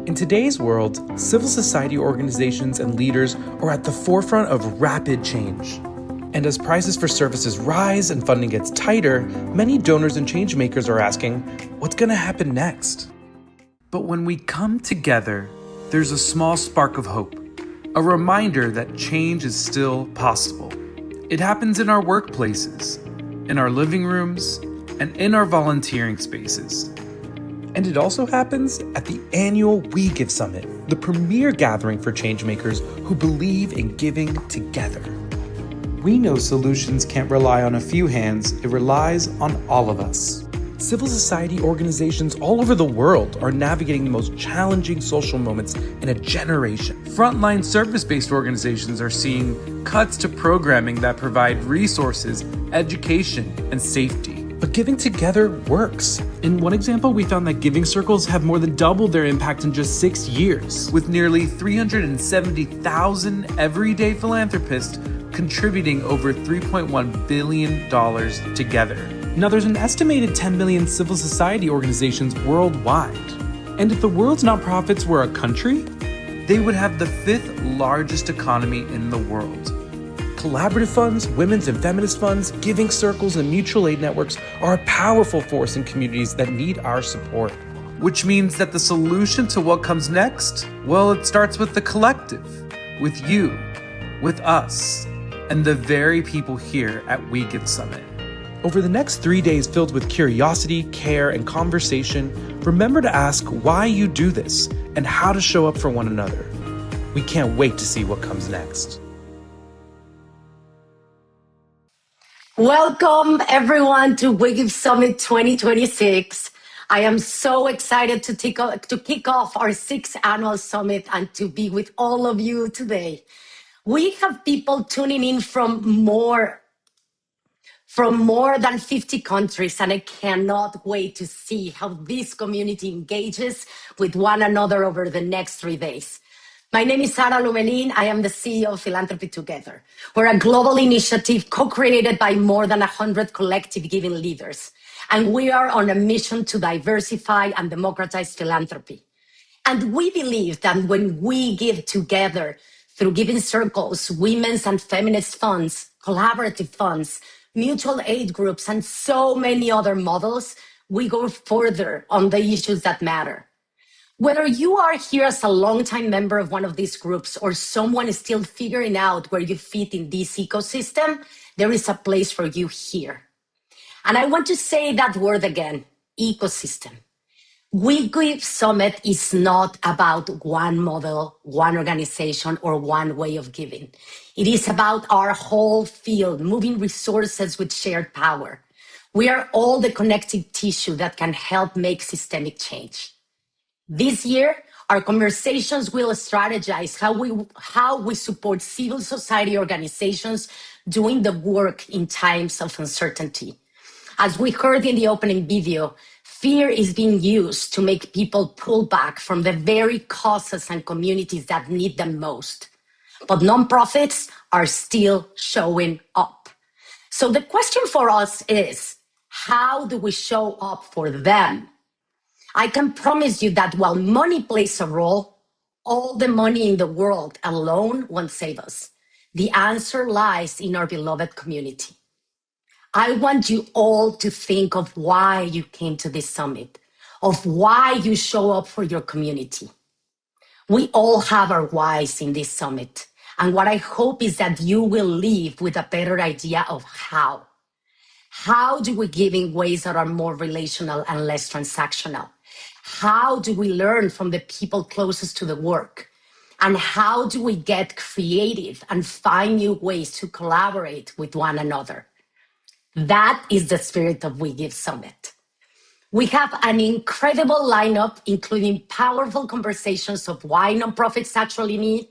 In today's world, civil society organizations and leaders are at the forefront of rapid change. And as prices for services rise and funding gets tighter, many donors and changemakers are asking, what's going to happen next? But when we come together, there's a small spark of hope, a reminder that change is still possible. It happens in our workplaces, in our living rooms, and in our volunteering spaces. And it also happens at the annual We Give Summit, the premier gathering for changemakers who believe in giving together. We know solutions can't rely on a few hands, it relies on all of us. Civil society organizations all over the world are navigating the most challenging social moments in a generation. Frontline service-based organizations are seeing cuts to programming that provide resources, education, and safety. But giving together works. In one example, we found that giving circles have more than doubled their impact in just 6 years, with nearly 370,000 everyday philanthropists contributing over $3.1 billion together. Now, there's an estimated 10 million civil society organizations worldwide. And if the world's nonprofits were a country, they would have the 5th largest economy in the world. Collaborative funds, women's and feminist funds, giving circles, and mutual aid networks are a powerful force in communities that need our support. Which means that the solution to what comes next, well, it starts with the collective, with you, with us, and the very people here at We Give Summit. Over the next 3 days filled with curiosity, care, and conversation, remember to ask why you do this and how to show up for one another. We can't wait to see what comes next. Welcome everyone to We Give Summit 2026. I am so excited to kick off our 6th annual summit and to be with all of you today. We have people tuning in from more than 50 countries, and I cannot wait to see how this community engages with one another over the next 3 days. My name is Sara Lumelin. I am the CEO of Philanthropy Together. We're a global initiative co-created by more than 100 collective giving leaders. And we are on a mission to diversify and democratize philanthropy. And we believe that when we give together through giving circles, women's and feminist funds, collaborative funds, mutual aid groups, and so many other models, we go further on the issues that matter. Whether you are here as a longtime member of one of these groups or someone is still figuring out where you fit in this ecosystem, there is a place for you here. And I want to say that word again, ecosystem. We Give Summit is not about one model, one organization, or one way of giving. It is about our whole field, moving resources with shared power. We are all the connective tissue that can help make systemic change. This year, our conversations will strategize how we support civil society organizations doing the work in times of uncertainty. As we heard in the opening video, fear is being used to make people pull back from the very causes and communities that need them most. But nonprofits are still showing up. So the question for us is, how do we show up for them? I can promise you that while money plays a role, all the money in the world alone won't save us. The answer lies in our beloved community. I want you all to think of why you came to this summit, of why you show up for your community. We all have our whys in this summit, and what I hope is that you will leave with a better idea of how. How do we give in ways that are more relational and less transactional? How do we learn from the people closest to the work? And how do we get creative and find new ways to collaborate with one another? That is the spirit of We Give Summit. We have an incredible lineup, including powerful conversations of why nonprofits actually need,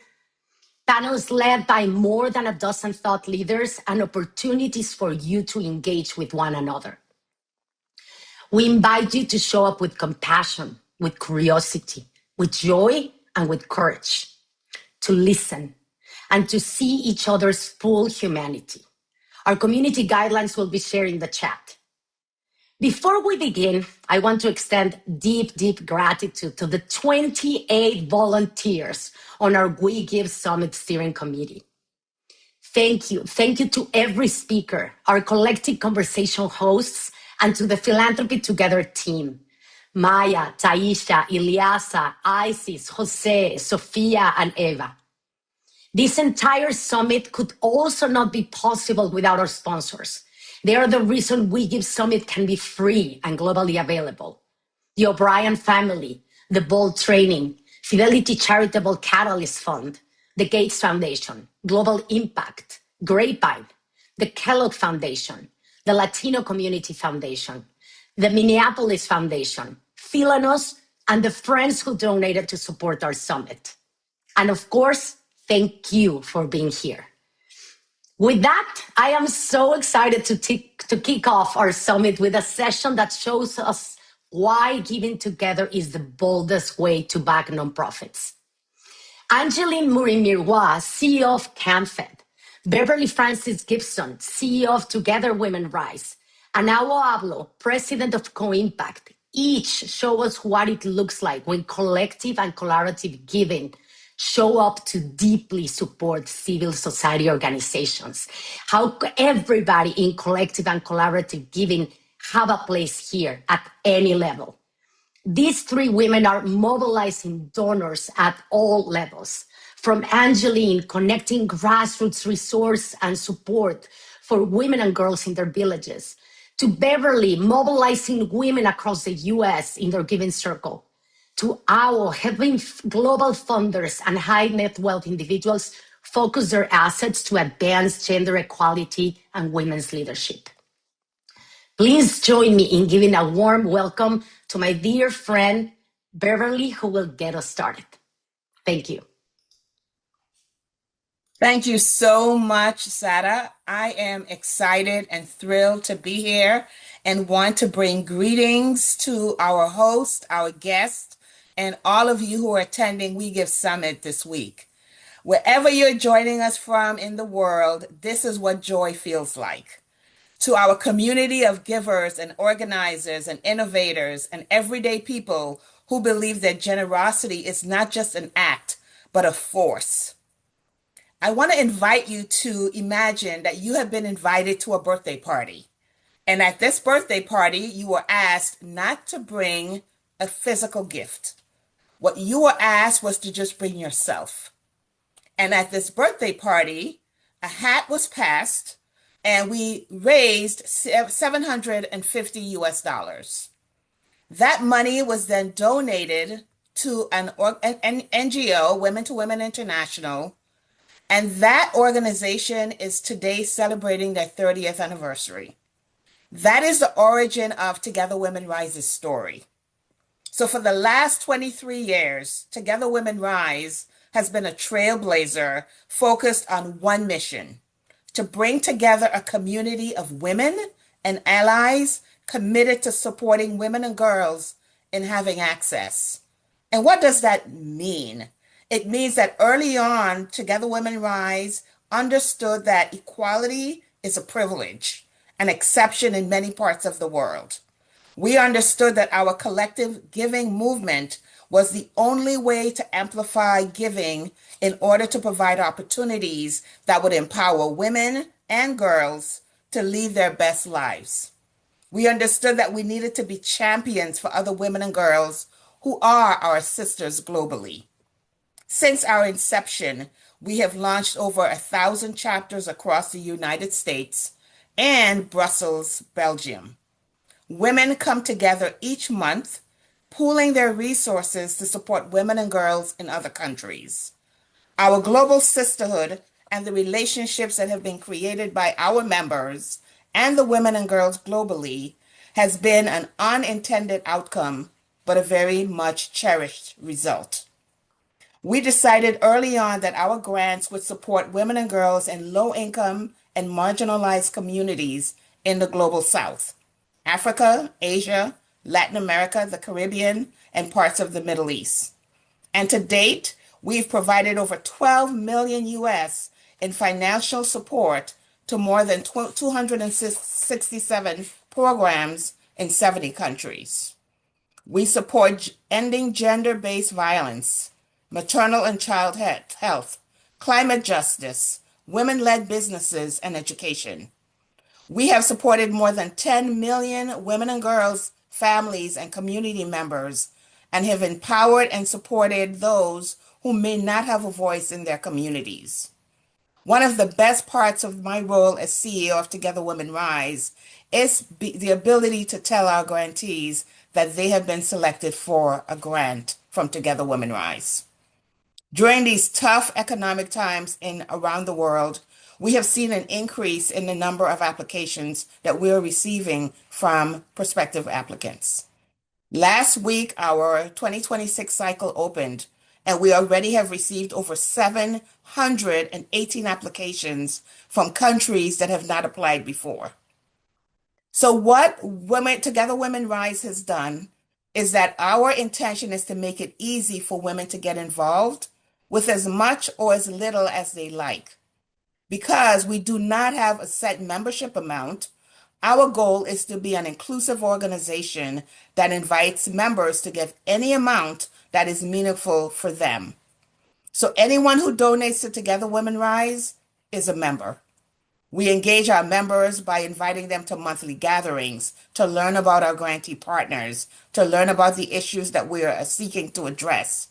panels led by more than a dozen thought leaders, and opportunities for you to engage with one another. We invite you to show up with compassion, with curiosity, with joy, and with courage, to listen, and to see each other's full humanity. Our community guidelines will be shared in the chat. Before we begin, I want to extend deep, deep gratitude to the 28 volunteers on our We Give Summit Steering Committee. Thank you. Thank you to every speaker, our collective conversation hosts, and to the Philanthropy Together team. Maya, Taisha, Ilyasa, Isis, Jose, Sofia, and Eva. This entire summit could also not be possible without our sponsors. They are the reason We Give Summit can be free and globally available. The O'Brien family, the Bold Training, Fidelity Charitable Catalyst Fund, the Gates Foundation, Global Impact, Grapevine, the Kellogg Foundation, the Latino Community Foundation, the Minneapolis Foundation, Philanos, and the friends who donated to support our summit. And of course, thank you for being here. With that, I am so excited to kick off our summit with a session that shows us why giving together is the boldest way to back nonprofits. Angeline Murimirwa, CEO of CAMFED, Beverly Francis Gibson, CEO of Together Women Rise, and Awo Ablo, President of CoImpact, each show us what it looks like when collective and collaborative giving show up to deeply support civil society organizations. How everybody in collective and collaborative giving have a place here at any level. These three women are mobilizing donors at all levels, from Angeline connecting grassroots resource and support for women and girls in their villages, to Beverly mobilizing women across the US in their giving circle, to Awo helping global funders and high net wealth individuals focus their assets to advance gender equality and women's leadership. Please join me in giving a warm welcome to my dear friend, Beverly, who will get us started. Thank you. Thank you so much, Sara. I am excited and thrilled to be here and want to bring greetings to our host, our guest, and all of you who are attending We Give Summit this week. Wherever you're joining us from in the world, this is what joy feels like. To our community of givers and organizers and innovators and everyday people who believe that generosity is not just an act, but a force. I want to invite you to imagine that you have been invited to a birthday party. And at this birthday party, you were asked not to bring a physical gift. What you were asked was to just bring yourself. And at this birthday party, a hat was passed and we raised $750 US. That money was then donated to an NGO, Women to Women International, and that organization is today celebrating their 30th anniversary. That is the origin of Together Women Rise's story. So for the last 23 years, Together Women Rise has been a trailblazer focused on one mission: to bring together a community of women and allies committed to supporting women and girls in having access. And what does that mean? It means that early on, Together Women Rise understood that equality is a privilege, an exception in many parts of the world. We understood that our collective giving movement was the only way to amplify giving in order to provide opportunities that would empower women and girls to lead their best lives. We understood that we needed to be champions for other women and girls who are our sisters globally. Since our inception, we have launched over 1,000 chapters across the United States and Brussels, Belgium. Women come together each month, pooling their resources to support women and girls in other countries. Our global sisterhood and the relationships that have been created by our members and the women and girls globally has been an unintended outcome, but a very much cherished result. We decided early on that our grants would support women and girls in low-income and marginalized communities in the global South, Africa, Asia, Latin America, the Caribbean, and parts of the Middle East. And to date, we've provided over 12 million US in financial support to more than 267 programs in 70 countries. We support ending gender-based violence, maternal and child health, climate justice, women-led businesses, and education. We have supported more than 10 million women and girls, families, and community members, and have empowered and supported those who may not have a voice in their communities. One of the best parts of my role as CEO of Together Women Rise is the ability to tell our grantees that they have been selected for a grant from Together Women Rise. During these tough economic times around the world, we have seen an increase in the number of applications that we are receiving from prospective applicants. Last week, our 2026 cycle opened, and we already have received over 718 applications from countries that have not applied before. So what Together Women Rise has done is that our intention is to make it easy for women to get involved with as much or as little as they like. Because we do not have a set membership amount, our goal is to be an inclusive organization that invites members to give any amount that is meaningful for them. So anyone who donates to Together Women Rise is a member. We engage our members by inviting them to monthly gatherings to learn about our grantee partners, to learn about the issues that we are seeking to address.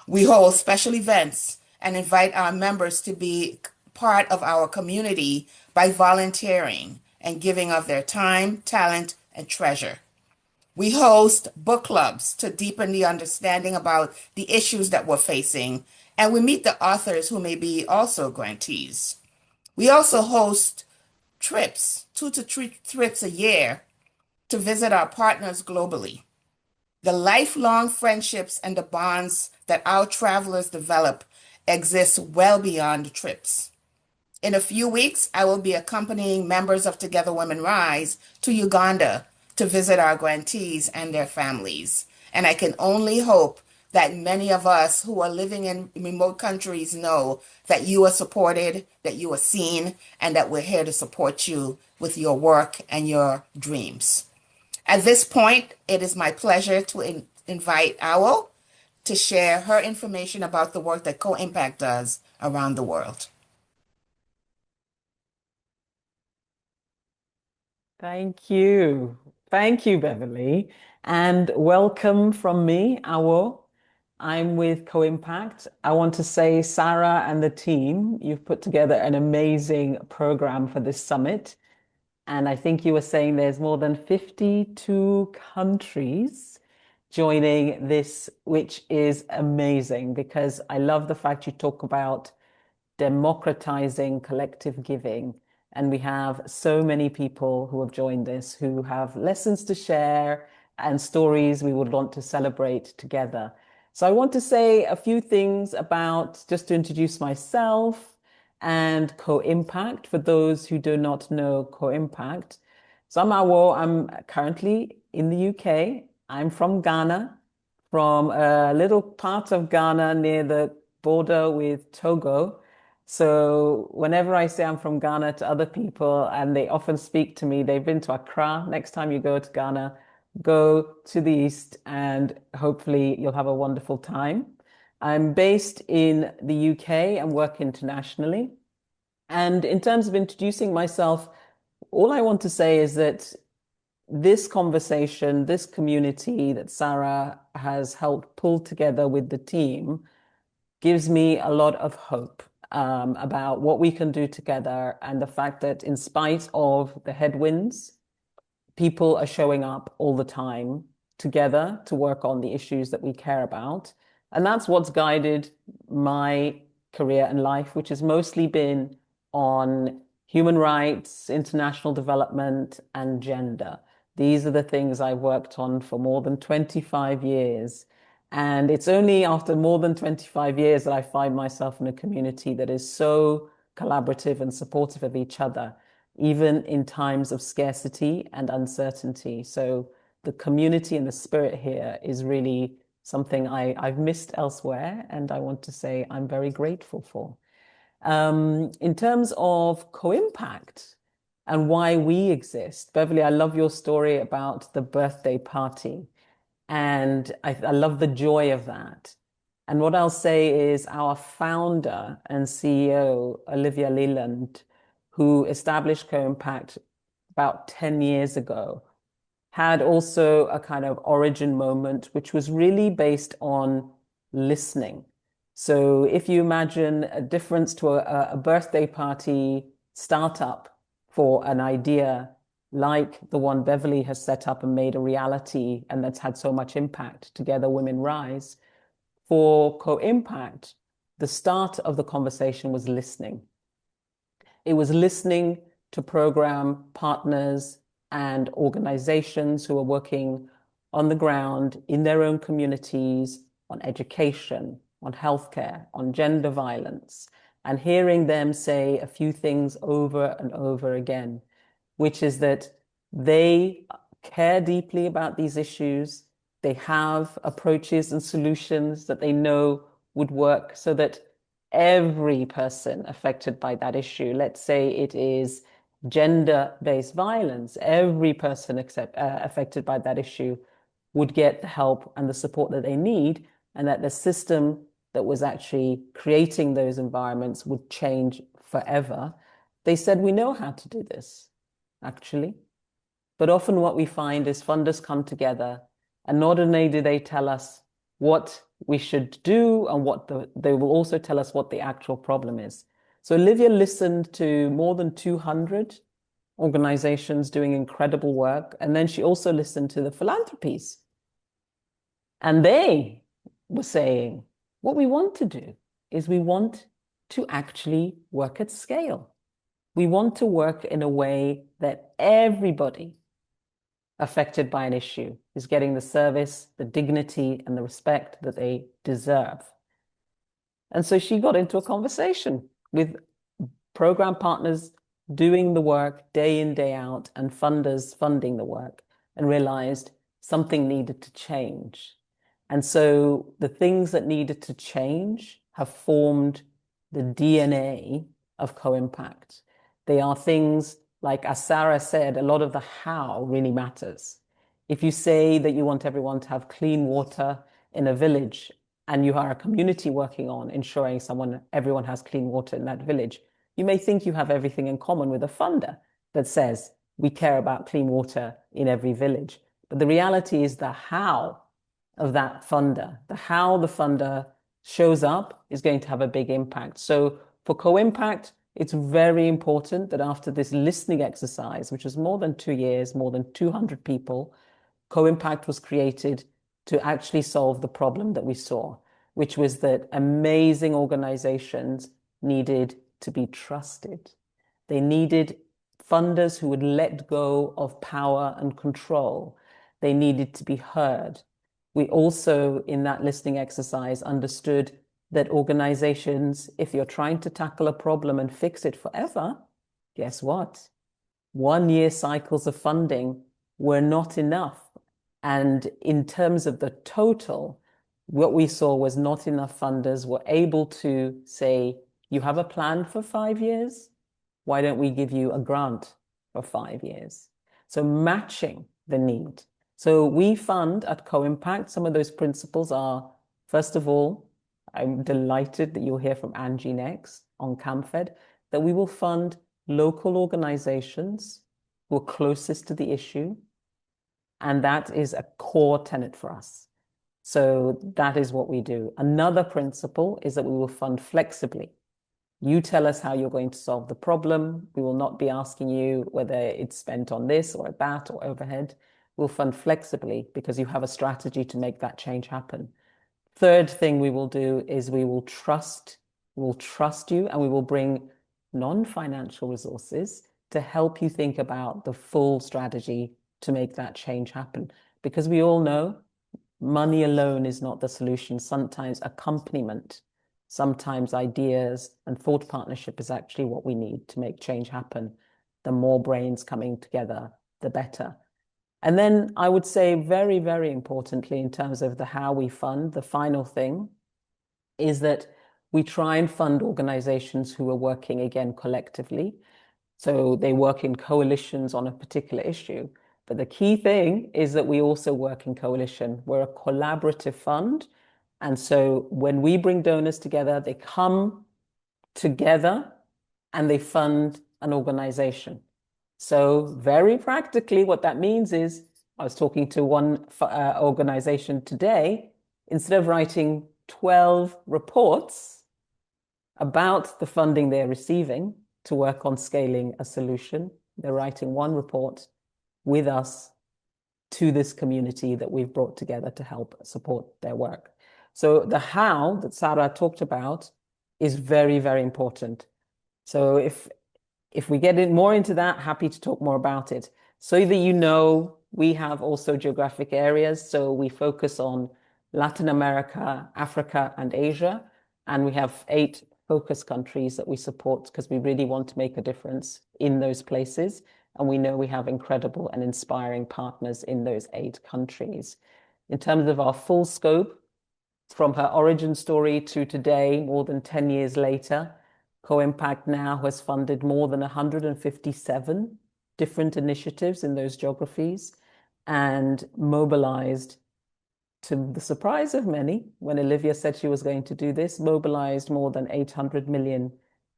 We hold special events and invite our members to be part of our community by volunteering and giving of their time, talent, and treasure. We host book clubs to deepen the understanding about the issues that we're facing, and we meet the authors who may be also grantees. We also host trips, 2 to 3 trips a year, to visit our partners globally. The lifelong friendships and the bonds that our travelers develop exist well beyond the trips. In a few weeks, I will be accompanying members of Together Women Rise to Uganda to visit our grantees and their families. And I can only hope that many of us who are living in remote countries know that you are supported, that you are seen, and that we're here to support you with your work and your dreams. At this point, it is my pleasure to invite Owl to share her information about the work that CoImpact does around the world. Thank you. Thank you, Beverly. And welcome from me, Awo. I'm with CoImpact. I want to say, Sarah and the team, you've put together an amazing program for this summit. And I think you were saying there's more than 52 countries joining this, which is amazing because I love the fact you talk about democratizing collective giving. And we have so many people who have joined this who have lessons to share and stories we would want to celebrate together. So I want to say a few things about, just to introduce myself and CoImpact for those who do not know CoImpact. So I'm Awo. I'm currently in the UK. I'm from Ghana, from a little part of Ghana near the border with Togo. So whenever I say I'm from Ghana to other people, and they often speak to me, they've been to Accra. Next time you go to Ghana, go to the east and hopefully you'll have a wonderful time. I'm based in the UK and work internationally. And in terms of introducing myself, all I want to say is that this conversation, this community that Sarah has helped pull together with the team gives me a lot of hope about what we can do together and the fact that in spite of the headwinds, people are showing up all the time together to work on the issues that we care about. And that's what's guided my career and life, which has mostly been on human rights, international development, and gender. These are the things I've worked on for more than 25 years. And it's only after more than 25 years that I find myself in a community that is so collaborative and supportive of each other, even in times of scarcity and uncertainty. So the community and the spirit here is really something I've missed elsewhere, and I want to say I'm very grateful for. In terms of CoImpact, and why we exist. Beverly, I love your story about the birthday party. And I love the joy of that. And what I'll say is our founder and CEO, Olivia Leland, who established Co-Impact about 10 years ago, had also a kind of origin moment, which was really based on listening. So if you imagine a difference to a birthday party startup for an idea like the one Beverly has set up and made a reality, and that's had so much impact, Together Women Rise, for Co-Impact, the start of the conversation was listening. It was listening to program partners and organizations who are working on the ground in their own communities on education, on healthcare, on gender violence, and hearing them say a few things over and over again, which is that they care deeply about these issues. They have approaches and solutions that they know would work so that every person affected by that issue, let's say it is gender-based violence, every person affected by that issue would get the help and the support that they need, and that the system that was actually creating those environments would change forever. They said, we know how to do this, actually. But often what we find is funders come together, and not only do they tell us what we should do and they will also tell us what the actual problem is. So Olivia listened to more than 200 organizations doing incredible work. And then she also listened to the philanthropies. And they were saying, what we want to do is we want to actually work at scale. We want to work in a way that everybody affected by an issue is getting the service, the dignity, and the respect that they deserve. And so she got into a conversation with program partners doing the work day in, day out, and funders funding the work, and realized something needed to change. And so the things that needed to change have formed the DNA of Co-Impact. They are things like, as Sarah said, a lot of the how really matters. If you say that you want everyone to have clean water in a village, and you are a community working on ensuring everyone has clean water in that village, you may think you have everything in common with a funder that says, we care about clean water in every village. But the reality is the how of that funder, the how the funder shows up is going to have a big impact. So for Co-Impact, it's very important that after this listening exercise, which was more than 2 years, more than 200 people, Co-Impact was created to actually solve the problem that we saw, which was that amazing organizations needed to be trusted. They needed funders who would let go of power and control. They needed to be heard. We also, in that listening exercise, understood that organizations, if you're trying to tackle a problem and fix it forever, guess what? 1-year cycles of funding were not enough. And in terms of the total, what we saw was not enough funders were able to say, you have a plan for 5 years? Why don't we give you a grant for 5 years? So matching the need. So we fund at Co-Impact, some of those principles are, first of all, I'm delighted that you'll hear from Angie next on CAMFED, that we will fund local organizations who are closest to the issue. And that is a core tenet for us. So that is what we do. Another principle is that we will fund flexibly. You tell us how you're going to solve the problem. We will not be asking you whether it's spent on this or that or overhead. We'll fund flexibly because you have a strategy to make that change happen. Third thing we will do is we will trust you, and we will bring non-financial resources to help you think about the full strategy to make that change happen. Because we all know money alone is not the solution. Sometimes accompaniment, sometimes ideas and thought partnership is actually what we need to make change happen. The more brains coming together, the better. And then I would say very, very importantly, in terms of the how we fund, the final thing is that we try and fund organizations who are working, again, collectively. So they work in coalitions on a particular issue. But the key thing is that we also work in coalition. We're a collaborative fund. And so when we bring donors together, they come together and they fund an organization. So very practically, what that means is, I was talking to one organization today, instead of writing 12 reports about the funding they're receiving to work on scaling a solution, they're writing one report with us to this community that we've brought together to help support their work. So the how that Sarah talked about is very, very important. So if we get more into that, happy to talk more about it. So that you know, we have also geographic areas. So we focus on Latin America, Africa, and Asia. And we have 8 focus countries that we support because we really want to make a difference in those places. And we know we have incredible and inspiring partners in those 8 countries. In terms of our full scope, from her origin story to today, more than 10 years later, CoImpact now has funded more than 157 different initiatives in those geographies and mobilized, to the surprise of many, when Olivia said she was going to do this, mobilized more than 800 million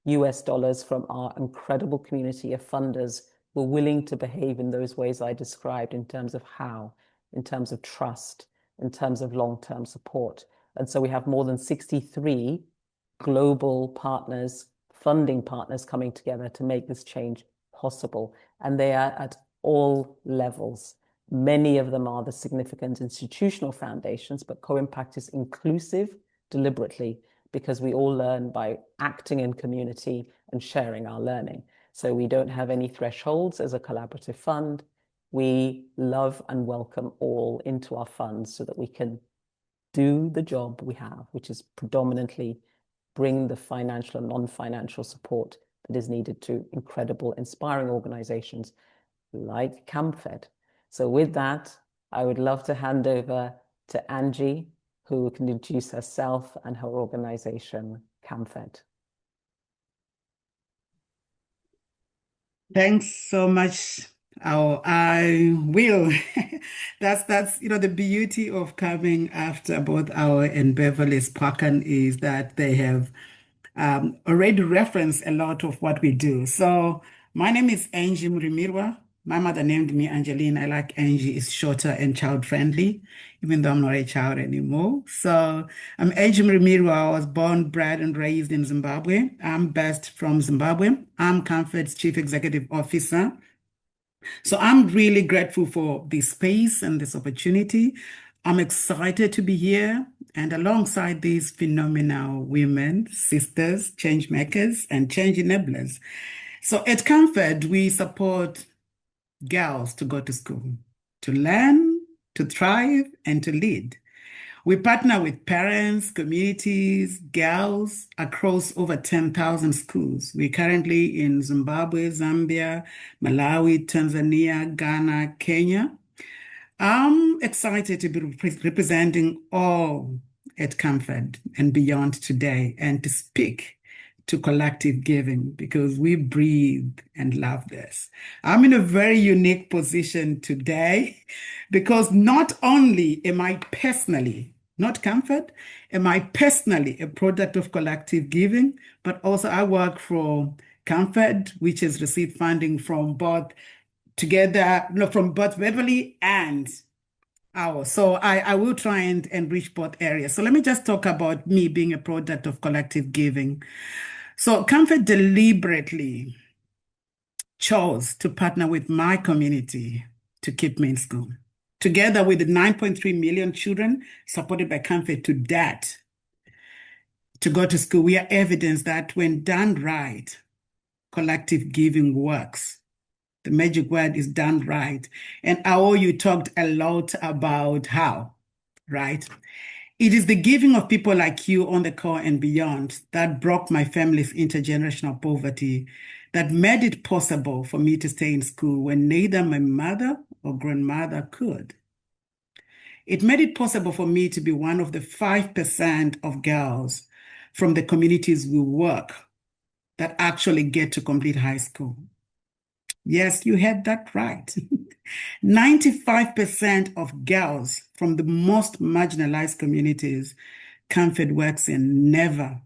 US dollars from our incredible community of funders who are willing to behave in those ways I described in terms of how, in terms of trust, in terms of long-term support. And so we have more than 63 global partners, funding partners coming together to make this change possible. And they are at all levels. Many of them are the significant institutional foundations, but CoImpact is inclusive deliberately because we all learn by acting in community and sharing our learning. So we don't have any thresholds as a collaborative fund. We love and welcome all into our funds so that we can do the job we have, which is predominantly bring the financial and non-financial support that is needed to incredible, inspiring organizations like CAMFED. So with that, I would love to hand over to Angie, who can introduce herself and her organization, CAMFED. Thanks so much. Oh, I will. That's the beauty of coming after both our and Beverly's podcast is that they have already referenced a lot of what we do. So my name is Angeline Murimirwa. My mother named me Angeline. I like Angie. It's shorter and child-friendly, even though I'm not a child anymore. So I'm Angeline Murimirwa. I was born, bred, and raised in Zimbabwe. I'm based from Zimbabwe. I'm CAMFED's Chief Executive Officer. So I'm really grateful for this space and this opportunity. I'm excited to be here and alongside these phenomenal women, sisters, change makers, and change enablers. So at CAMFED, we support girls to go to school, to learn, to thrive, and to lead. We partner with parents, communities, girls across over 10,000 schools. We're currently in Zimbabwe, Zambia, Malawi, Tanzania, Ghana, Kenya. I'm excited to be representing all at CAMFED and beyond today and to speak to collective giving because we breathe and love this. I'm in a very unique position today because not only am I personally, not CAMFED, am I personally a product of collective giving, but also I work for CAMFED, which has received funding from both Beverly and ours. So I will try and enrich both areas. So let me just talk about me being a product of collective giving. So CAMFED deliberately chose to partner with my community to keep me in school. Together with the 9.3 million children supported by CAMFED to that, to go to school, we are evidence that when done right, collective giving works. The magic word is done right. And Ao, you talked a lot about how, right? It is the giving of people like you on the call and beyond that broke my family's intergenerational poverty, that made it possible for me to stay in school when neither my mother or grandmother could. It made it possible for me to be one of the 5% of girls from the communities we work that actually get to complete high school. Yes, you had that right. 95% of girls from the most marginalized communities CAMFED works in never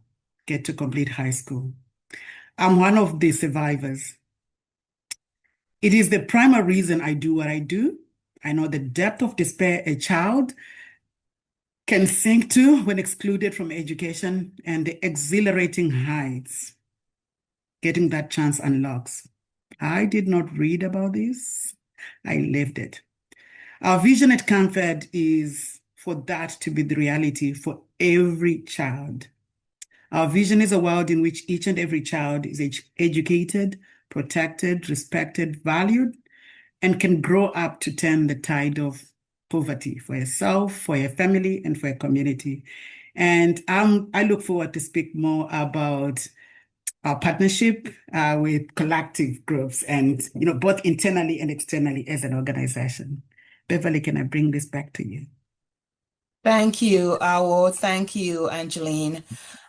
get to complete high school. I'm one of the survivors. It is the primary reason I do what I do. I know the depth of despair a child can sink to when excluded from education and the exhilarating heights getting that chance unlocks. I did not read about this. I lived it. Our vision at CAMFED is for that to be the reality for every child. Our vision is a world in which each and every child is educated, protected, respected, valued, and can grow up to turn the tide of poverty for yourself, for your family, and for your community. And I look forward to speak more about our partnership with collective groups and, both internally and externally as an organization. Beverly, can I bring this back to you? Thank you, Awo. Thank you, Angeline.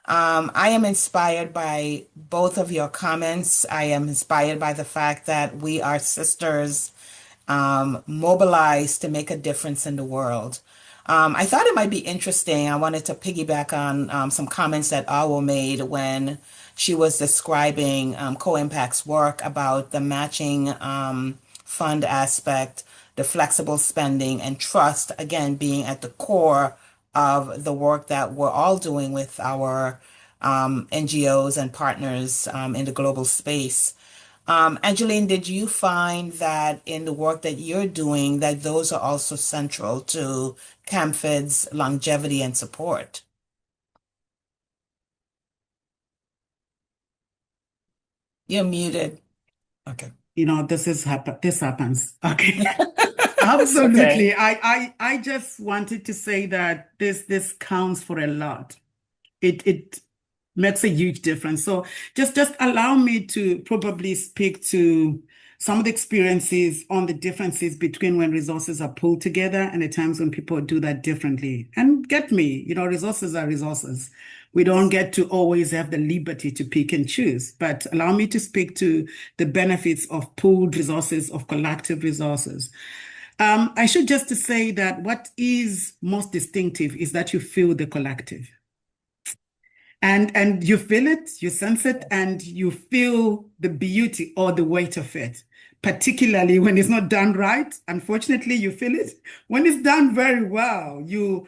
I am inspired by both of your comments. I am inspired by the fact that we are sisters, mobilized to make a difference in the world. I thought it might be interesting. I wanted to piggyback on some comments that Awo made when she was describing Co-Impact's work about the matching fund aspect, the flexible spending, and trust, again, being at the core of the work that we're all doing with our NGOs and partners in the global space. Angeline, did you find that in the work that you're doing, that those are also central to CAMFED's longevity and support? You're muted. Okay. This happens. Okay. Absolutely. Okay. I just wanted to say that this counts for a lot. It makes a huge difference. So just allow me to probably speak to some of the experiences on the differences between when resources are pulled together and the times when people do that differently. And get me, resources are resources. We don't get to always have the liberty to pick and choose, but allow me to speak to the benefits of pooled resources, of collective resources. I should just to say that what is most distinctive is that you feel the collective. And you feel it, you sense it, and you feel the beauty or the weight of it, particularly when it's not done right. Unfortunately, you feel it. When it's done very well, you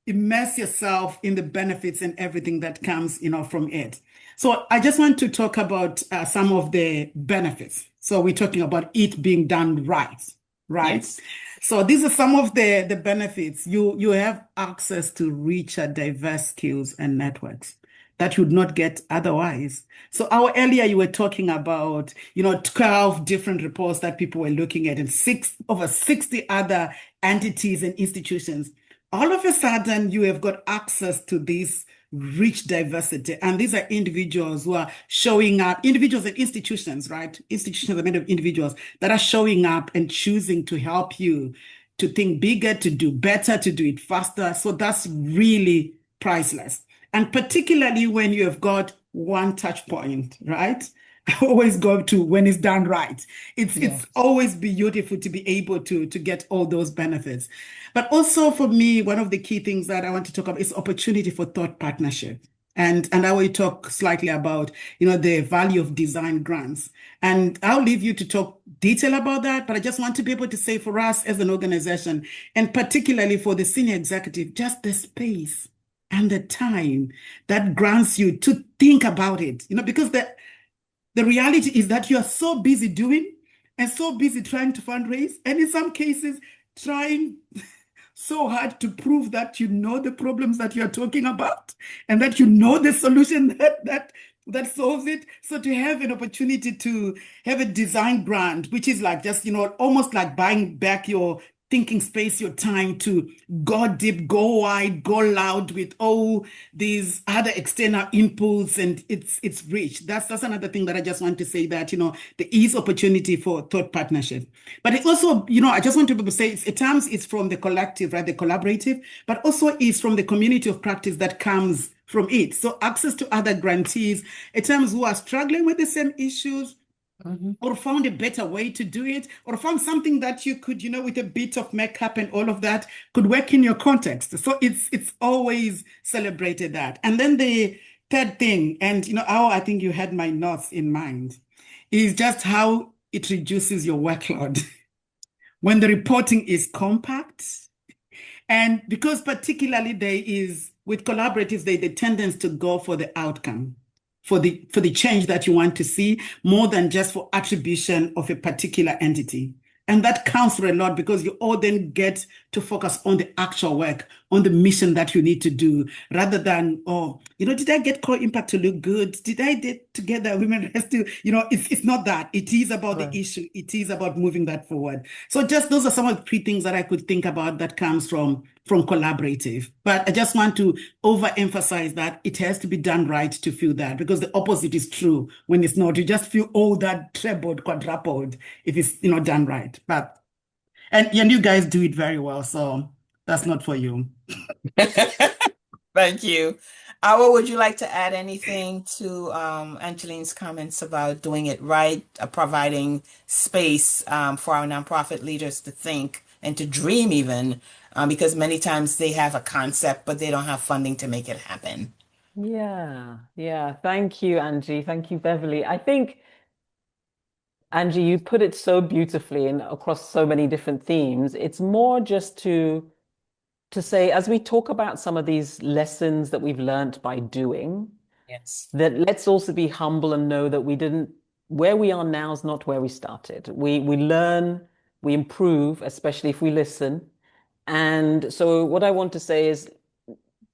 immerse yourself in the benefits and everything that comes, from it. So I just want to talk about some of the benefits. So we're talking about it being done right? Yes. So these are some of the benefits. You have access to richer, diverse skills and networks that you would not get otherwise. So earlier you were talking about, 12 different reports that people were looking at and over 60 other entities and institutions. All of a sudden you have got access to this rich diversity. And these are individuals who are showing up, individuals and institutions, right? Institutions are made of individuals that are showing up and choosing to help you to think bigger, to do better, to do it faster. So that's really priceless. And particularly when you have got one touch point, right? I always go to when it's done right. It's always beautiful to be able to get all those benefits. But also for me, one of the key things that I want to talk about is opportunity for thought partnership. And I will talk slightly about, the value of design grants. And I'll leave you to talk detail about that, but I just want to be able to say for us as an organization, and particularly for the senior executive, just the space and the time that grants you to think about it, because the reality is that you are so busy doing and so busy trying to fundraise, and in some cases trying so hard to prove that you know the problems that you're talking about and that you know the solution that solves it. So to have an opportunity to have a design grant, which is like just, almost like buying back your thinking space, your time to go deep, go wide, go loud with all these other external inputs, and it's rich. That's another thing that I just want to say, that there is opportunity for thought partnership. But it also, I just want to say at times it's from the collective, right, the collaborative, but also it's from the community of practice that comes from it. So access to other grantees at times who are struggling with the same issues, Mhm. or found a better way to do it, or found something that you could, with a bit of makeup and all of that could work in your context. So it's always celebrated that. And then the third thing, and how I think you had my notes in mind, is just how it reduces your workload when the reporting is compact. And because particularly there is with collaboratives, the tendency to go for the outcome, for the change that you want to see, more than just for attribution of a particular entity. And that counts for a lot because you all then get to focus on the actual work, on the mission that you need to do, rather than, did I get core impact to look good? Did I get together women rescue? It's not that. It is about the issue. It is about moving that forward. So just those are some of the three things that I could think about that comes from collaborative. But I just want to overemphasize that it has to be done right to feel that, because the opposite is true when it's not. You just feel that trebled, quadrupled if it's done right. And you guys do it very well, so that's not for you. Thank you. Awa, would you like to add anything to Angeline's comments about doing it right, providing space for our nonprofit leaders to think and to dream even, because many times they have a concept, but they don't have funding to make it happen. Yeah. Thank you, Angie. Thank you, Beverly. I think, Angie, you put it so beautifully and across so many different themes. It's more just to say, as we talk about some of these lessons that we've learned by doing, Yes. that let's also be humble and know that where we are now is not where we started. We learn, we improve, especially if we listen. And so what I want to say is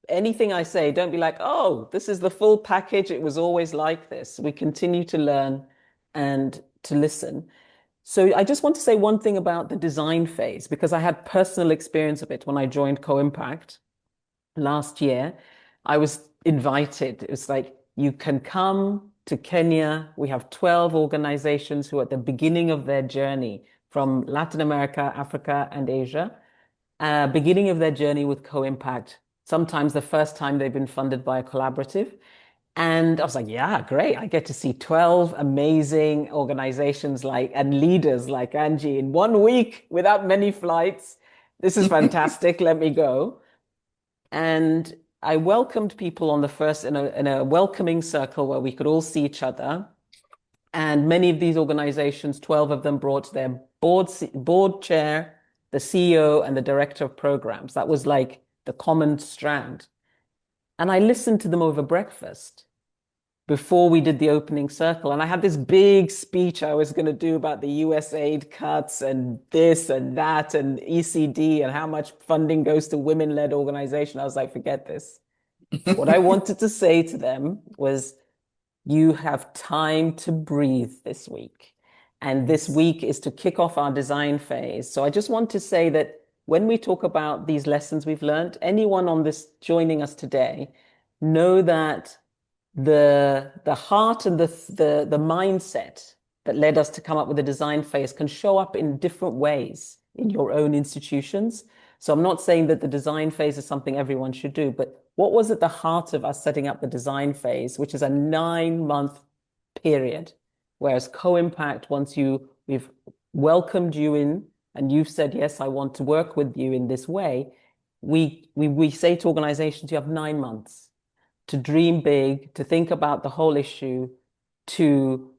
anything I say, don't be like, oh, this is the full package. It was always like this. We continue to learn and to listen. So I just want to say one thing about the design phase, because I had personal experience of it when I joined Co-Impact last year. I was invited. It was like, you can come to Kenya. We have 12 organizations who are at the beginning of their journey from Latin America, Africa, and Asia, beginning of their journey with Co-Impact. Sometimes the first time they've been funded by a collaborative. And I was like, yeah, great. I get to see 12 amazing organizations and leaders like Angie in 1 week without many flights. This is fantastic. Let me go. And I welcomed people on the first in a welcoming circle where we could all see each other. And many of these organizations, 12 of them, brought their board chair, the CEO, and the director of programs. That was like the common strand. And I listened to them over breakfast before we did the opening circle. And I had this big speech I was going to do about the USAID cuts and this and that and ECD and how much funding goes to women-led organization. I was like, forget this. What I wanted to say to them was, you have time to breathe this week. And this week is to kick off our design phase. So I just want to say that when we talk about these lessons we've learned, anyone on this joining us today, know that the heart and the mindset that led us to come up with a design phase can show up in different ways in your own institutions. So I'm not saying that the design phase is something everyone should do, but what was at the heart of us setting up the design phase, which is a 9-month period, whereas Co-Impact, once we've welcomed you in and you've said, yes, I want to work with you in this way, we say to organizations, you have 9 months to dream big, to think about the whole issue, to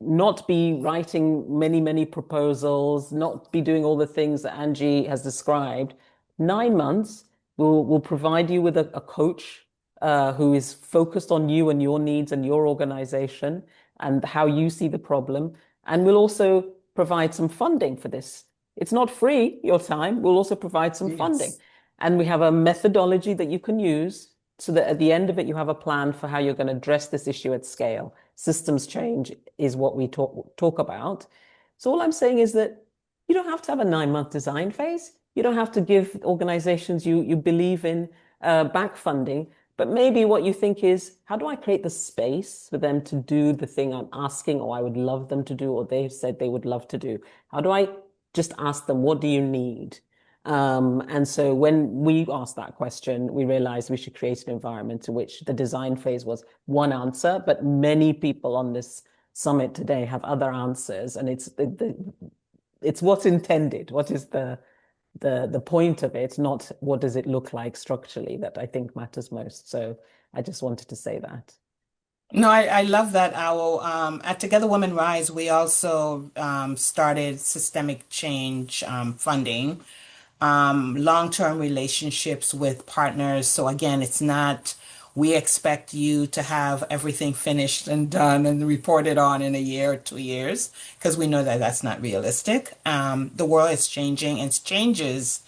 not be writing many proposals, not be doing all the things that Angie has described. 9 months will provide you with a coach who is focused on you and your needs and your organization and how you see the problem. And we'll also provide some funding for this. It's not free, your time. We'll also provide some funding. And we have a methodology that you can use so that at the end of it, you have a plan for how you're going to address this issue at scale. Systems change is what we talk about. So all I'm saying is that you don't have to have a 9-month design phase. You don't have to give organizations you believe in back funding. But maybe what you think is, how do I create the space for them to do the thing I'm asking, or I would love them to do, or they've said they would love to do? How do I just ask them, what do you need? And so when we asked that question, we realized we should create an environment in which the design phase was one answer, but many people on this summit today have other answers, and it's what's intended, what is the point of it, not what does it look like structurally, that I think matters most. So I just wanted to say that. No, I love that, Owl. At Together Women Rise, we also started systemic change funding, long-term relationships with partners. So again, it's not we expect you to have everything finished and done and reported on in a year or 2 years, because we know that that's not realistic. The world is changing and it changes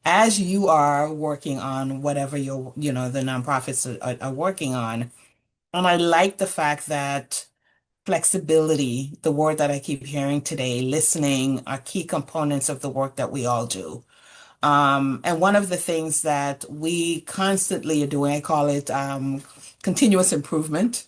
as you are working on whatever the nonprofits are working on. And I like the fact that flexibility, the word that I keep hearing today, listening, are key components of the work that we all do. And one of the things that we constantly are doing, I call it continuous improvement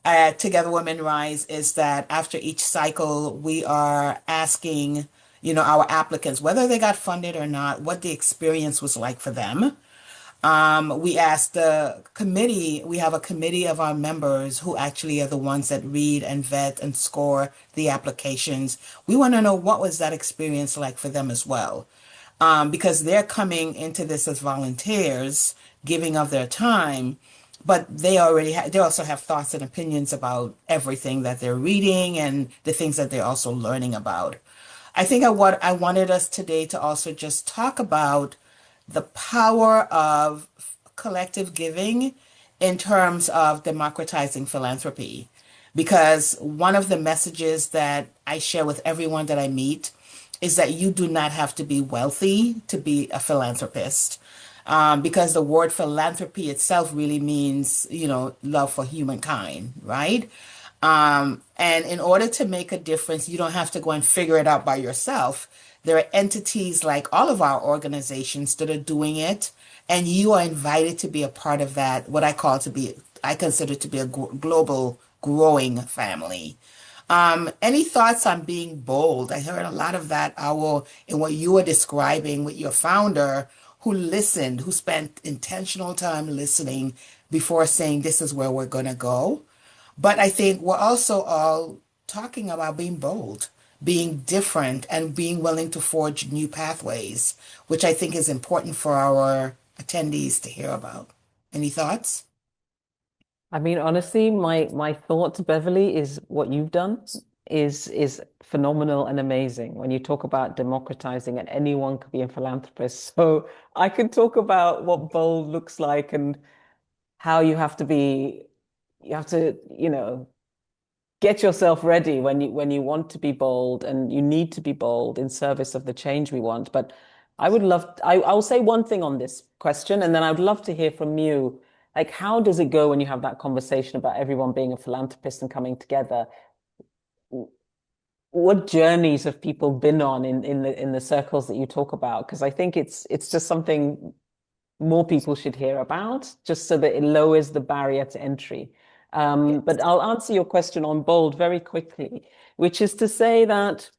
at Together Women Rise, is that after each cycle, we are asking, our applicants, whether they got funded or not, what the experience was like for them. We asked the committee, we have a committee of our members who actually are the ones that read and vet and score the applications. We want to know what was that experience like for them as well. Because they're coming into this as volunteers, giving of their time, but they also have thoughts and opinions about everything that they're reading and the things that they're also learning about. I think what I wanted us today to also just talk about the power of collective giving in terms of democratizing philanthropy. Because one of the messages that I share with everyone that I meet is that you do not have to be wealthy to be a philanthropist. Because the word philanthropy itself really means, love for humankind, right? And in order to make a difference, you don't have to go and figure it out by yourself. There are entities like all of our organizations that are doing it, and you are invited to be a part of that, I consider to be a global growing family. Any thoughts on being bold? I heard a lot of that, Owl, in what you were describing with your founder who listened, who spent intentional time listening before saying, this is where we're going to go. But I think we're also all talking about being bold, being different, and being willing to forge new pathways, which I think is important for our attendees to hear about. Any thoughts? I mean, honestly, my thought, Beverly, is what you've done is phenomenal and amazing when you talk about democratizing and anyone could be a philanthropist. So I could talk about what bold looks like and how you have to, get yourself ready when you want to be bold, and you need to be bold in service of the change we want. But I'll say one thing on this question, and then I would love to hear from you. Like, how does it go when you have that conversation about everyone being a philanthropist and coming together? What journeys have people been on in the circles that you talk about? Because I think it's just something more people should hear about, just so that it lowers the barrier to entry. But I'll answer your question on bold very quickly, which is to say that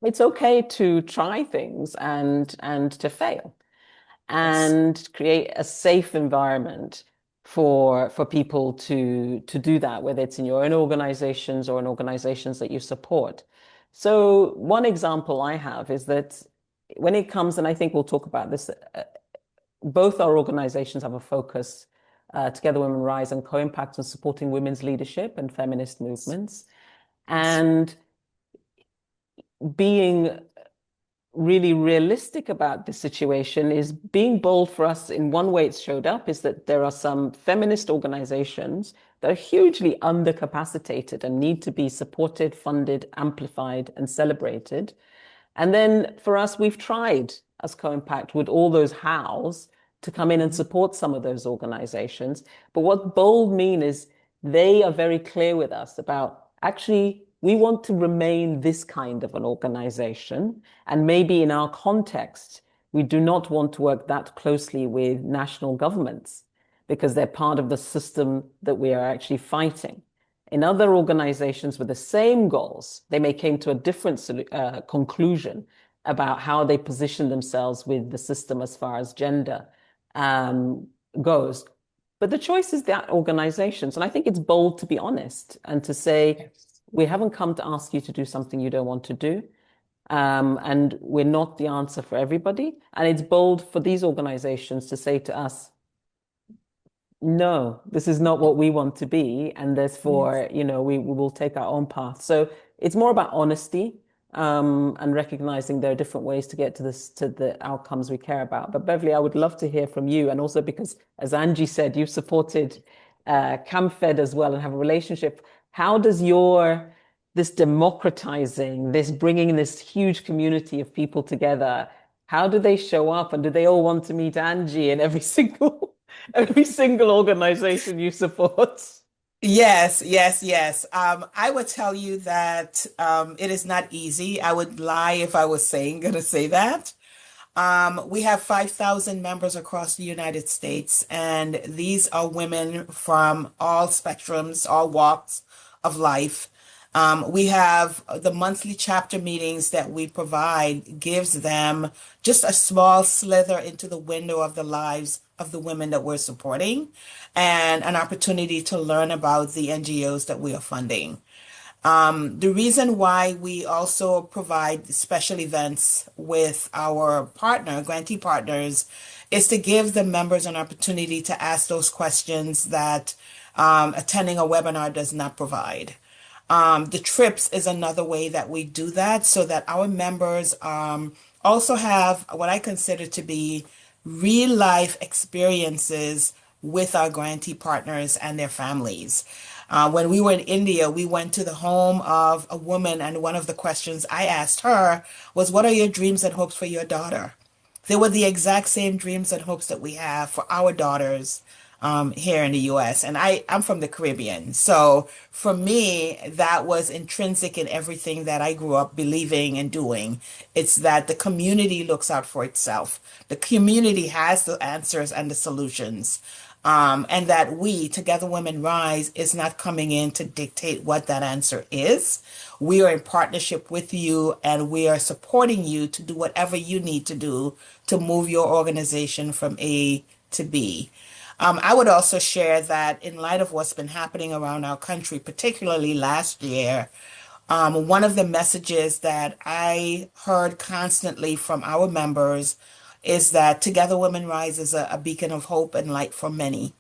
it's okay to try things and to fail, and create a safe environment for people to do that, whether it's in your own organizations or in organizations that you support. So one example I have is that when it comes, and I think we'll talk about this, both our organizations have a focus, Together Women Rise and Co-Impact, on supporting women's leadership and feminist movements. And being really realistic about this situation is being bold for us. In one way it's showed up is that there are some feminist organizations that are hugely undercapacitated and need to be supported, funded, amplified, and celebrated. And then for us, we've tried as Co-Impact with all those hows to come in and support some of those organizations. But what bold mean is they are very clear with us about, actually, we want to remain this kind of an organization. And maybe in our context, we do not want to work that closely with national governments because they're part of the system that we are actually fighting. In other organizations with the same goals, they may came to a different conclusion about how they position themselves with the system as far as gender goes. But the choice is that organizations. And I think it's bold to be honest and to say, we haven't come to ask you to do something you don't want to do. And we're not the answer for everybody. And it's bold for these organizations to say to us, no, this is not what we want to be. And therefore, we will take our own path. So it's more about honesty, and recognizing there are different ways to get to the outcomes we care about. But Beverly, I would love to hear from you. And also because, as Angie said, you've supported CAMFED as well and have a relationship. How does this democratizing, this bringing this huge community of people together, how do they show up? And do they all want to meet Angie in every single organization you support? Yes, yes, yes. I would tell you that it is not easy. I would lie if I was gonna say that. We have 5,000 members across the United States, and these are women from all spectrums, all walks of life. We have the monthly chapter meetings that we provide gives them just a small slither into the window of the lives of the women that we're supporting and an opportunity to learn about the NGOs that we are funding. The reason why we also provide special events with our grantee partners, is to give the members an opportunity to ask those questions that attending a webinar does not provide. The trips is another way that we do that so that our members also have what I consider to be real life experiences with our grantee partners and their families. When we were in India, we went to the home of a woman, and one of the questions I asked her was, what are your dreams and hopes for your daughter? They were the exact same dreams and hopes that we have for our daughters here in the US. And I'm from the Caribbean. So for me, that was intrinsic in everything that I grew up believing and doing. It's that the community looks out for itself. The community has the answers and the solutions. And that we, Together Women Rise, is not coming in to dictate what that answer is. We are in partnership with you, and we are supporting you to do whatever you need to do to move your organization from A to B. I would also share that in light of what's been happening around our country, particularly last year, one of the messages that I heard constantly from our members is that Together Women Rise is a beacon of hope and light for many.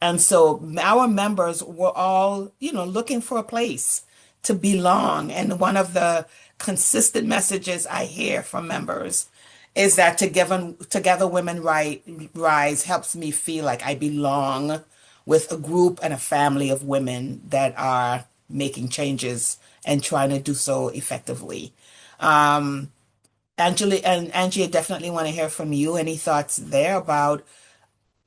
And so our members were all, looking for a place to belong. And one of the consistent messages I hear from members is that Together Women Rise helps me feel like I belong with a group and a family of women that are making changes and trying to do so effectively. Angela and Angie, I definitely want to hear from you. Any thoughts there about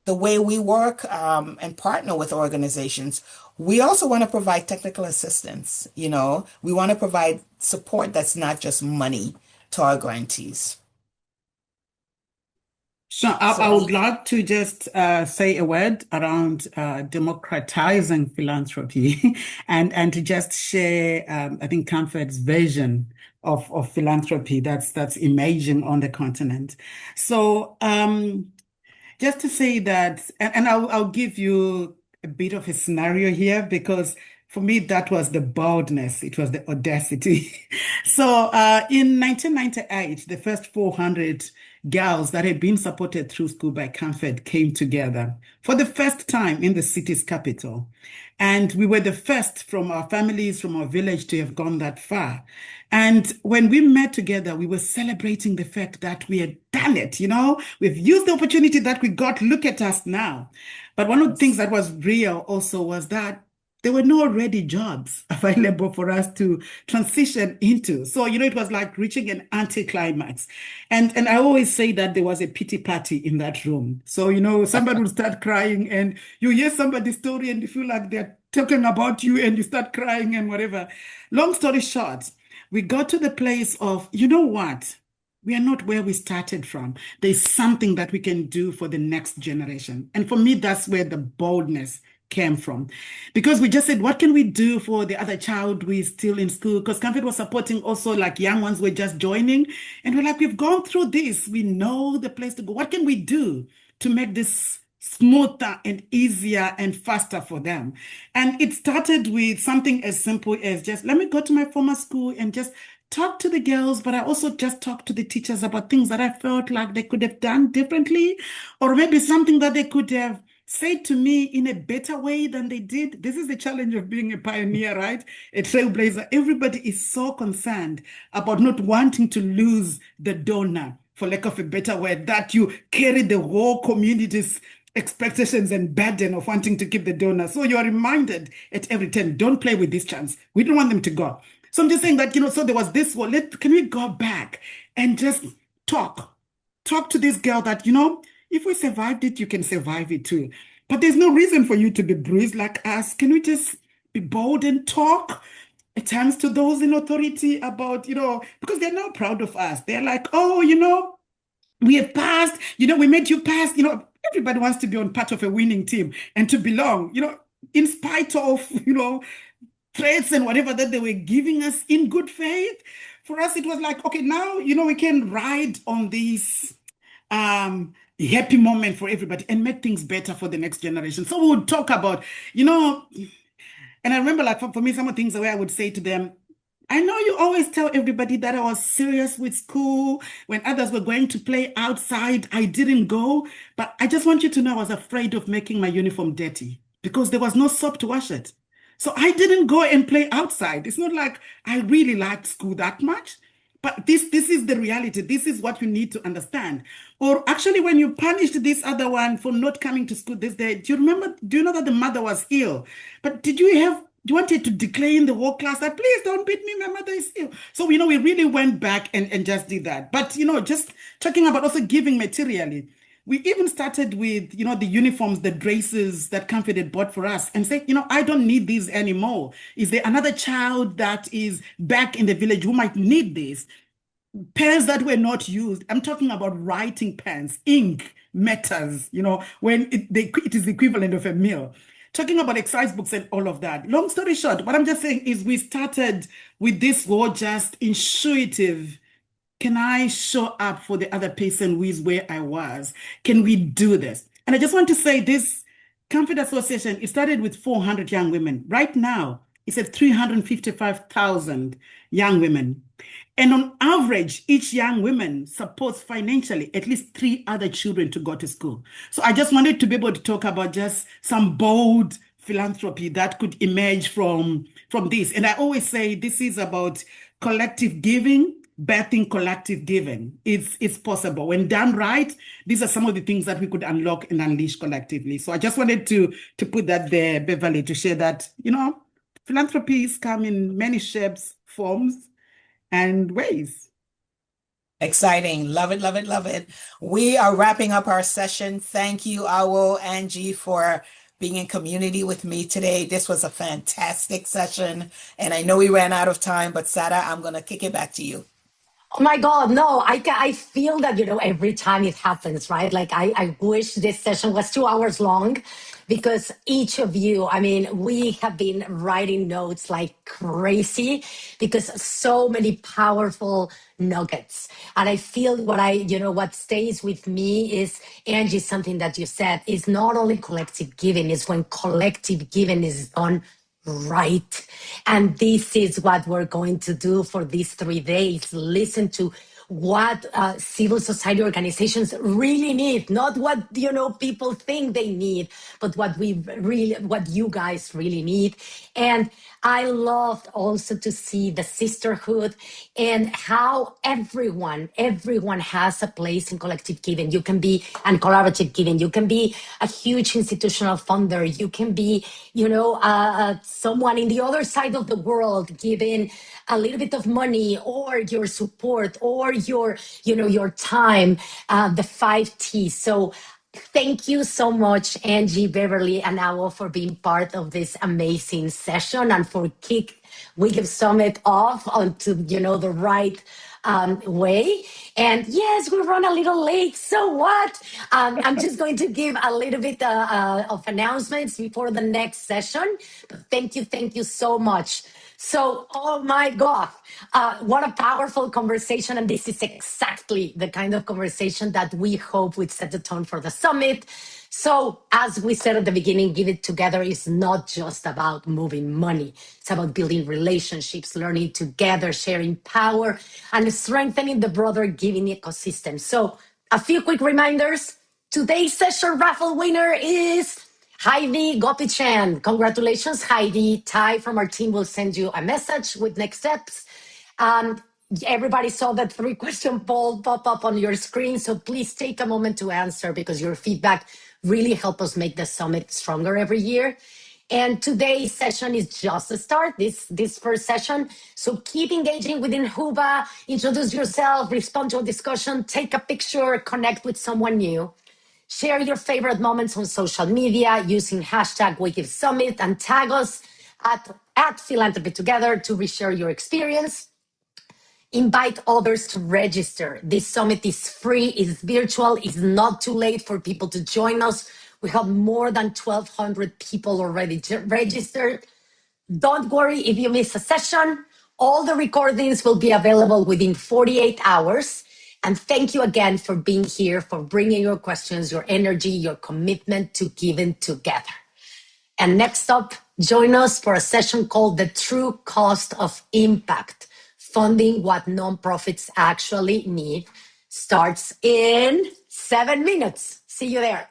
the way we work and partner with organizations? We also want to provide technical assistance. We want to provide support that's not just money to our grantees. So I would like to just say a word around democratizing philanthropy and to just share, I think, CAMFED's vision of philanthropy that's emerging on the continent. So just to say that, and I'll give you a bit of a scenario here, because for me, that was the boldness. It was the audacity. So in 1998, the first 400 girls that had been supported through school by CAMFED came together for the first time in the city's capital. And we were the first from our families, from our village, to have gone that far. And when we met together, we were celebrating the fact that we had done it. We've used the opportunity that we got. Look at us now. But one of the things that was real also was that there were no ready jobs available for us to transition into. So, it was like reaching an anticlimax. And I always say that there was a pity party in that room. So, somebody will start crying, and you hear somebody's story and you feel like they're talking about you, and you start crying and whatever. Long story short, we got to the place of, you know what? We are not where we started from. There's something that we can do for the next generation. And for me, that's where the boldness came from, because we just said, what can we do for the other child who is still in school? Because CAMFED was supporting also, like, young ones were just joining, and we're like, we've gone through this, we know the place to go. What can we do to make this smoother and easier and faster for them. And it started with something as simple as just, let me go to my former school and just talk to the girls, but I also just talk to the teachers about things that I felt like they could have done differently, or maybe something that they could have said to me in a better way than they did. This is the challenge of being a pioneer, right? A trailblazer. Everybody is so concerned about not wanting to lose the donor, for lack of a better word, that you carry the whole community's expectations and burden of wanting to keep the donor. So you are reminded at every turn, don't play with this chance. We don't want them to go. So I'm just saying that, so there was this one. Can we go back and just talk to this girl that, if we survived it, you can survive it too. But there's no reason for you to be bruised like us. Can we just be bold and talk at times to those in authority about, because they're now proud of us. They're like, oh, we have passed, we made you pass, everybody wants to be on part of a winning team and to belong, in spite of, threats and whatever that they were giving us in good faith. For us, it was like, okay, now, we can ride on this happy moment for everybody and make things better for the next generation. So we would talk about, and I remember like for me, some of the things the way I would say to them, I know you always tell everybody that I was serious with school. When others were going to play outside, I didn't go. But I just want you to know I was afraid of making my uniform dirty because there was no soap to wash it. So I didn't go and play outside. It's not like I really liked school that much, but this is the reality. This is what you need to understand. Or actually, when you punished this other one for not coming to school this day, do you know that the mother was ill? But do you wanted to declare in the whole class that, please don't beat me, my mother is ill. So, we really went back and just did that. But, just talking about also giving materially, we even started with, the uniforms, the dresses that CAMFED had bought for us and say, I don't need these anymore. Is there another child that is back in the village who might need this? Pens that were not used. I'm talking about writing pens, ink matters, when it is the equivalent of a meal. Talking about exercise books and all of that. Long story short, what I'm just saying is we started with this whole just intuitive, can I show up for the other person who is where I was? Can we do this? And I just want to say this CAMFED Association, it started with 400 young women. Right now, it's at 355,000 young women. And on average, each young woman supports financially at least 3 other children to go to school. So I just wanted to be able to talk about just some bold philanthropy that could emerge from this. And I always say this is about collective giving, birthing collective giving. It's possible. When done right, these are some of the things that we could unlock and unleash collectively. So I just wanted to put that there, Beverly, to share that, philanthropies come in many shapes, forms, and ways. Exciting. Love it, love it, love it. We are wrapping up our session. Thank you, Awo, Angie, for being in community with me today. This was a fantastic session. And I know we ran out of time, but Sarah, I'm going to kick it back to you. Oh my God, no, I feel that, every time it happens, right? Like I wish this session was 2 hours long because each of you, we have been writing notes like crazy because so many powerful nuggets. And I feel what stays with me is, Angie, something that you said is not only collective giving, is when collective giving is done right. And this is what we're going to do for these 3 days. Listen to what civil society organizations really need, not what people think they need, but what you guys really need. And I loved also to see the sisterhood and how everyone has a place in collective giving. You can be and collaborative giving. You can be a huge institutional funder. You can be, someone in the other side of the world giving a little bit of money or your support or your time, the 5 T's. So thank you so much, Angie, Beverly, and Awo, for being part of this amazing session and for we give Summit off onto, the right way. And yes, we run a little late. So what? I'm just going to give a little bit of announcements before the next session. But thank you so much So, oh my God, what a powerful conversation. And this is exactly the kind of conversation that we hope would set the tone for the summit. So, as we said at the beginning, Give It Together is not just about moving money. It's about building relationships, learning together, sharing power, and strengthening the broader giving ecosystem. So, a few quick reminders. Today's session raffle winner is Heidi Gopichan. Congratulations, Heidi. Ty from our team will send you a message with next steps. Everybody saw that 3-question poll pop up on your screen, so please take a moment to answer because your feedback really helps us make the summit stronger every year. And today's session is just a start, this first session. So keep engaging within Huba, introduce yourself, respond to a discussion, take a picture, connect with someone new. Share your favorite moments on social media using hashtag WeGiveSummit and tag us at Philanthropy Together to reshare your experience. Invite others to register. This summit is free, it's virtual, it's not too late for people to join us. We have more than 1,200 people already registered. Don't worry if you miss a session. All the recordings will be available within 48 hours. And thank you again for being here, for bringing your questions, your energy, your commitment to giving together. And next up, join us for a session called The True Cost of Impact, Funding What Nonprofits Actually Need, starts in 7 minutes. See you there.